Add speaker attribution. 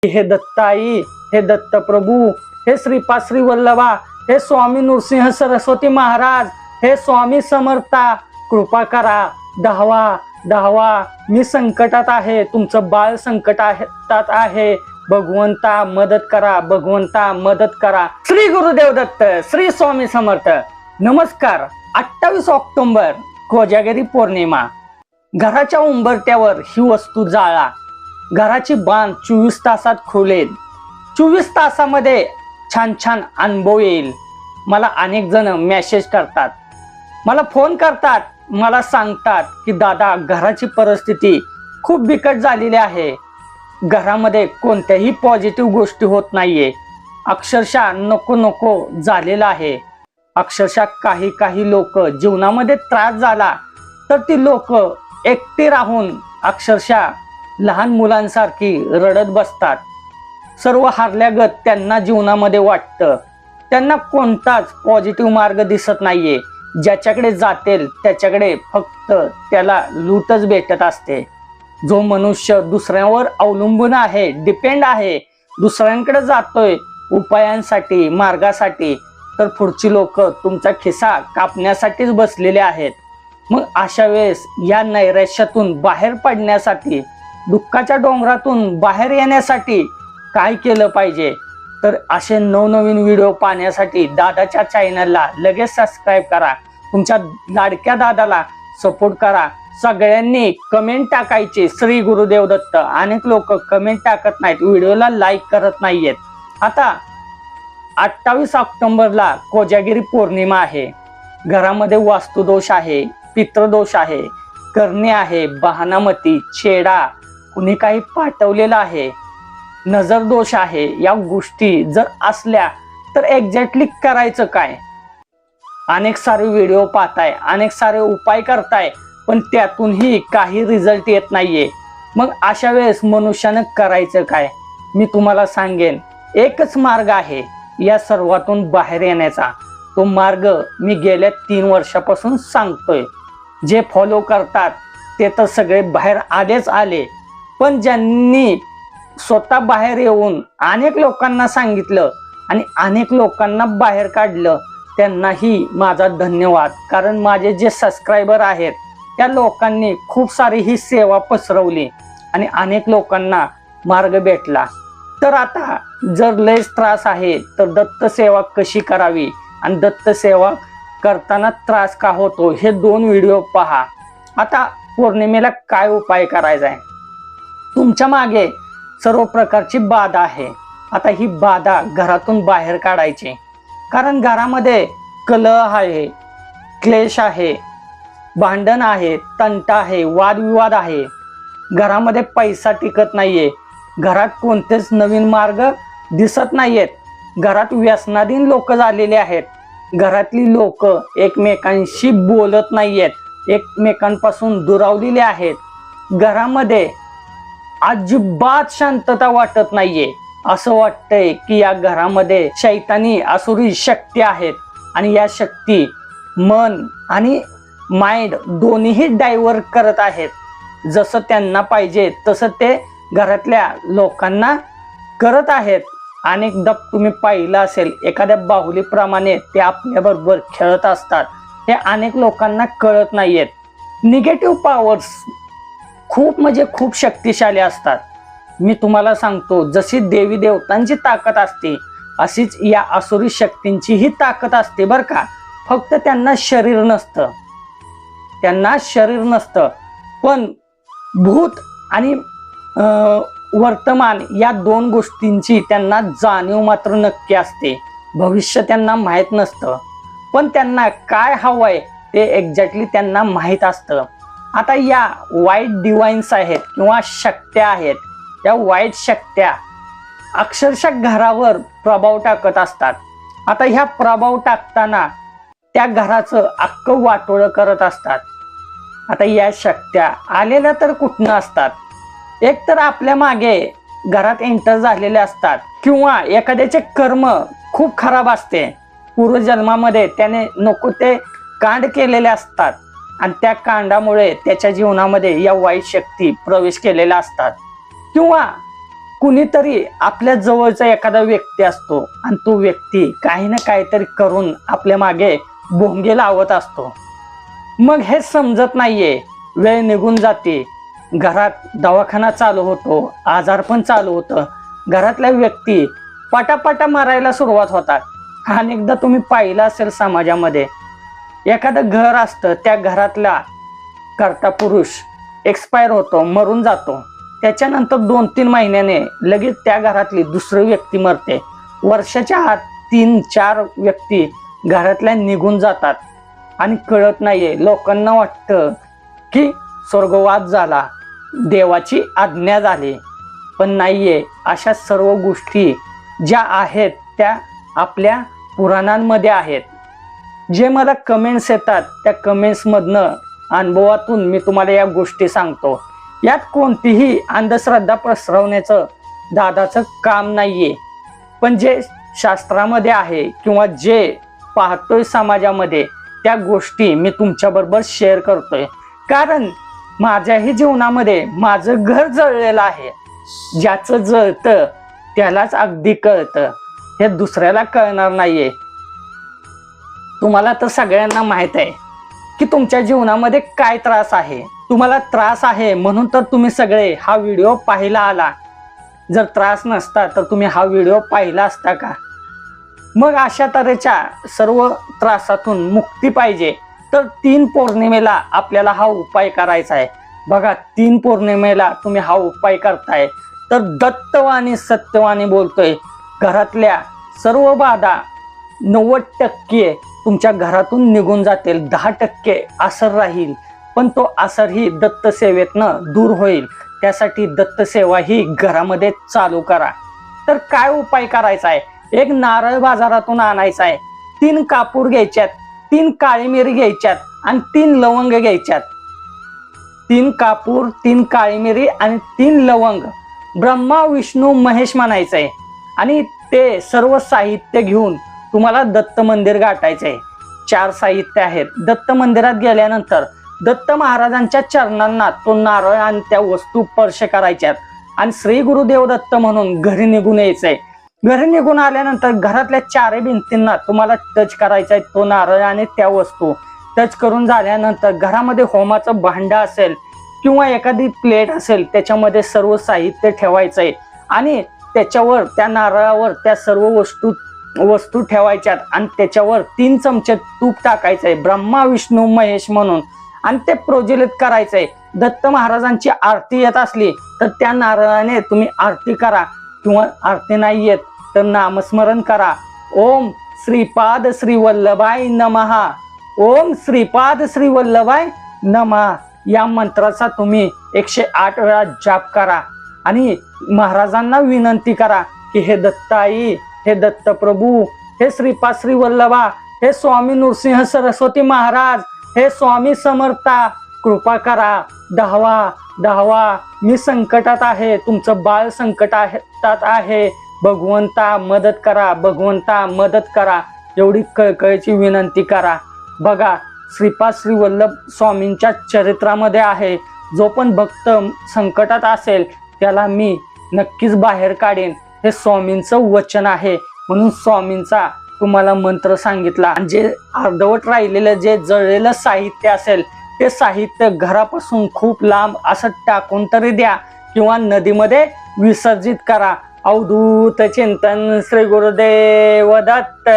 Speaker 1: हे दत्ताई, हे दत्त प्रभू, हे श्रीपाद श्री वल्लभा, हे स्वामी नृसिंह सरस्वती महाराज, हे स्वामी समर्था, कृपा करा, धावा धावा, मी संकटात आहे, तुमचं बाळ संकटात आहे, भगवंता मदत करा, भगवंता मदत करा. श्री गुरुदेव दत्त, श्री स्वामी समर्थ. नमस्कार. 28 ऑक्टोबर कोजागिरी पौर्णिमा. घराच्या उंबरट्यावर ही वस्तू जाळा. घराची बांध 24 तासात खोलेल. 24 तासामध्ये छान छान अनुभव येईल. मला अनेक जण मेसेज करतात, मला फोन करतात, मला सांगतात की दादा घराची परिस्थिती खूप बिकट झालेली आहे, घरामध्ये कोणत्याही पॉझिटिव्ह गोष्टी होत नाहीये, अक्षरशः नको नको झालेला आहे. अक्षरशः काही लोक जीवनामध्ये त्रास झाला तर ती लोक एकटी राहून अक्षरशः लहान मुलांसारखी रडत बसतात. सर्व हारल्यागत त्यांना जीवनामध्ये वाटतं. त्यांना कोणताच पॉझिटिव्ह मार्ग दिसत नाहीये. ज्याच्याकडे जातील त्याच्याकडे फक्त त्याला लूटच भेटत असते. जो मनुष्य दुसऱ्यावर अवलंबून आहे, डिपेंड आहे, दुसऱ्यांकडे जातोय उपायांसाठी, मार्गासाठी, तर पुढची लोक तुमचा खिसा कापण्यासाठीच बसलेले आहेत. मग अशा वेळेस या नैराश्यातून बाहेर पडण्यासाठी, दुःखाच्या डोंगरातून बाहेर येण्यासाठी काय केलं पाहिजे? तर असे नवनवीन व्हिडिओ पाहण्यासाठी दादाच्या चॅनलला लगेच सबस्क्राईब करा. तुमच्या लाडक्या दादाला सपोर्ट करा. सगळ्यांनी कमेंट टाकायचे श्री गुरुदेव दत्त. अनेक लोक कमेंट टाकत नाहीत, व्हिडिओला लाईक करत नाहीयेत. आता 28 ऑक्टोबरला कोजागिरी पौर्णिमा आहे. घरामध्ये वास्तुदोष आहे, पितृदोष आहे, करणे आहे, बहानामती, छेडा, कुणी काही पाठवलेलं आहे, नजर दोष आहे. या गोष्टी जर असल्या तर एक्झॅक्टली करायचं काय? अनेक सारे व्हिडिओ पाहताय, अनेक सारे उपाय करताय, पण त्यातूनही काही रिझल्ट येत नाहीये. मग अशा वेळेस मनुष्यानं करायचं काय? मी तुम्हाला सांगेन, एकच मार्ग आहे या सर्वातून बाहेर येण्याचा. तो मार्ग मी गेल्या 3 वर्षापासून सांगतोय. जे फॉलो करतात ते तर सगळे बाहेर आलेच आले, पण ज्यांनी स्वतः बाहेर येऊन अनेक लोकांना सांगितलं आणि अनेक लोकांना बाहेर काढलं, त्यांनाही माझा धन्यवाद. कारण माझे जे सबस्क्रायबर आहेत त्या लोकांनी खूप सारी ही सेवा पसरवली आणि अनेक लोकांना मार्ग भेटला. तर आता जर लयच त्रास आहे तर दत्त सेवा कशी करावी आणि दत्त सेवा करताना त्रास का होतो हे 2 व्हिडिओ पहा. आता पौर्णिमेला काय उपाय करायचा आहे? तुमच्या मागे सर्व प्रकारची बाधा आहे. आता ही बाधा घरातून बाहेर काढायची. कारण घरामध्ये कलह आहे, क्लेश आहे, भांडण आहे, तंटा आहे, वादविवाद आहे. घरामध्ये पैसा टिकत नाहीये. घरात कोणतेच नवीन मार्ग दिसत नाहीयेत. घरात व्यसनाधीन लोक झालेले आहेत. घरातली लोक एकमेकांशी बोलत नाहीयेत, एकमेकांपासून दुरावलेले आहेत. घरामध्ये अजिबात शांतता वाटत नाहीये. असं वाटतंय की या घरामध्ये शैतानी आसुरी शक्ती आहेत आणि या शक्ती मन आणि माइंड दोन्हीही डायव्हर्ट करत आहेत. जसं त्यांना पाहिजे तसं ते घरातल्या लोकांना करत आहेत. अनेकदा तुम्ही पाहिलं असेल, एखाद्या बाहुलीप्रमाणे ते आपल्याबरोबर खेळत असतात. हे अनेक लोकांना कळत नाहीयेत. निगेटिव्ह पॉवर्स खूप म्हणजे खूप शक्तिशाली असतात. मी तुम्हाला सांगतो, जशी देवी देवतांची ताकद असते अशीच या आसुरी शक्तींचीही ताकद असते बरं का. फक्त त्यांना शरीर नसतं, पण भूत आणि वर्तमान या 2 गोष्टींची त्यांना जाणीव मात्र नक्की असते. भविष्य त्यांना माहीत नसतं, पण त्यांना काय हवंय ते एक्झॅक्टली त्यांना माहीत असतं. आता या वाईट डिवाइन्स आहेत किंवा शक्त्या आहेत, या वाईट शक्त्या अक्षरशः घरावर प्रभाव टाकत असतात. आता ह्या प्रभाव टाकताना त्या घराचं अख्खं वाटोळं करत असतात. आता या शक्त्या आलेल्या तर कुठनं असतात? एक तर आपल्या मागे घरात एंटर झालेले असतात, किंवा एखाद्याचे कर्म खूप खराब असते. पूर्वजन्मामध्ये त्याने नको ते कांड केलेले असतात आणि त्या कांडामुळे त्याच्या जीवनामध्ये या वाईट शक्ती प्रवेश केलेल्या असतात. किंवा कुणीतरी आपल्या जवळचा एखादा व्यक्ती असतो आणि तो व्यक्ती काही ना काहीतरी करून आपल्या मागे भोंगे लावत असतो. मग हे समजत नाहीये, वेळ निघून जाते, घरात दवाखाना चालू होतो, आजारपण चालू होतं, घरातल्या व्यक्ती पटापटा मरायला सुरुवात होतात. अनेकदा तुम्ही पाहिलं असेल समाजामध्ये एखादं घर असतं, त्या घरातला कर्ता पुरुष एक्सपायर होतो, मरून जातो. त्याच्यानंतर 2-3 महिन्याने लगेच त्या घरातली दुसरी व्यक्ती मरते. वर्षाच्या आत 3-4 व्यक्ती घरातल्या निघून जातात आणि कळत नाहीये. लोकांना वाटतं की स्वर्गवास झाला, देवाची आज्ञा झाली, पण नाहीये. अशा सर्व गोष्टी ज्या आहेत त्या आपल्या पुराणांमध्ये आहेत. जे मला कमेंट्स येतात त्या कमेंट्समधनं अनुभवातून मी तुम्हाला या गोष्टी सांगतो. यात कोणतीही अंधश्रद्धा पसरवण्याचं दादाचं काम नाहीये, पण जे शास्त्रामध्ये आहे किंवा जे पाहतोय समाजामध्ये त्या गोष्टी मी तुमच्याबरोबर शेअर करतोय. कारण माझ्याही जीवनामध्ये माझं घर जळलेलं आहे. ज्याचं जळतं त्यालाच अगदी कळतं, हे दुसऱ्याला कळणार नाहीये. तुम्हाला तर सगळ्यांना माहित आहे की तुमच्या जीवनामध्ये काय त्रास आहे. तुम्हाला त्रास आहे म्हणून तर तुम्ही सगळे हा व्हिडिओ पाहायला आला. जर त्रास नसता तर तुम्ही हा व्हिडिओ पाहिला असता का? मग अशा तऱ्हेच्या सर्व त्रासातून मुक्ती पाहिजे तर 3 पौर्णिमेला आपल्याला हा उपाय करायचा आहे. बघा, 3 पौर्णिमेला तुम्ही हा उपाय करताय तर दत्तवाणी सत्यवाणी बोलतोय, घरातल्या सर्व बाधा 90% तुमच्या घरातून निघून जातील. 10% असर राहील, पण तो असरही दत्त सेवेतनं दूर होईल. त्यासाठी दत्त सेवा ही घरामध्ये चालू करा. तर काय उपाय करायचा आहे? एक नारळ बाजारातून आणायचा आहे, 3 कापूर घ्यायच्यात, 3 काळी मिरी घ्यायच्यात आणि 3 लवंग घ्यायच्यात. 3 कापूर, 3 काळी मिरी आणि 3 लवंग. ब्रह्मा विष्णू महेश म्हणायचंय आणि ते सर्व साहित्य घेऊन तुम्हाला दत्त मंदिर गाठायचंय. 4 साहित्य आहेत. दत्त मंदिरात गेल्यानंतर दत्त महाराजांच्या चरणांना तो नारळ आणि त्या वस्तू स्पर्श करायच्यात आणि श्री गुरुदेव दत्त म्हणून घरी निघून यायचंय. घरी निघून आल्यानंतर घरातल्या 4 भिंतींना तुम्हाला टच करायचंय. तो नारळ आणि त्या वस्तू टच करून झाल्यानंतर घरामध्ये होमाचं भांड असेल किंवा एखादी प्लेट असेल त्याच्यामध्ये सर्व साहित्य ठेवायचंय आणि त्याच्यावर त्या नारळावर त्या सर्व वस्तू ठेवायच्यात आणि त्याच्यावर 3 चमचे तूप टाकायचंय ब्रह्मा विष्णू महेश म्हणून आणि ते प्रज्वलित करायचंय. दत्त महाराजांची आरती येत असली तर त्या नारळाने तुम्ही आरती करा किंवा आरती नाही येत तर नामस्मरण करा. ओम श्रीपाद श्री वल्लभाय नमः, ओम श्रीपाद श्री वल्लभाय नमः या मंत्राचा तुम्ही 108 वेळा जाप करा आणि महाराजांना विनंती करा की हे दत्ताई, हे दत्त प्रभू, हे श्रीपाद श्री वल्लभा, हे स्वामी नृसिंह सरस्वती महाराज, हे स्वामी समर्था, कृपा करा. धावा, मी संकटात आहे, तुमचं बाळ संकटात आहे, भगवंता मदत करा, भगवंता मदत करा, एवढी कळकळीची विनंती करा. बघा, श्रीपाद श्री वल्लभ स्वामींच्या चरित्रामध्ये आहे, जो पण भक्त संकटात असेल त्याला मी नक्कीच बाहेर काढेन, हे स्वामींचं वचन आहे. म्हणून स्वामींचा तुम्हाला मंत्र सांगितला. जे अर्धवट राहिलेलं जे जळलेलं साहित्य असेल ते साहित्य घरापासून खूप लांब असं टाकून तरी द्या किंवा नदीमध्ये विसर्जित करा. अवधूत चिंतन श्री गुरुदेव दत्त.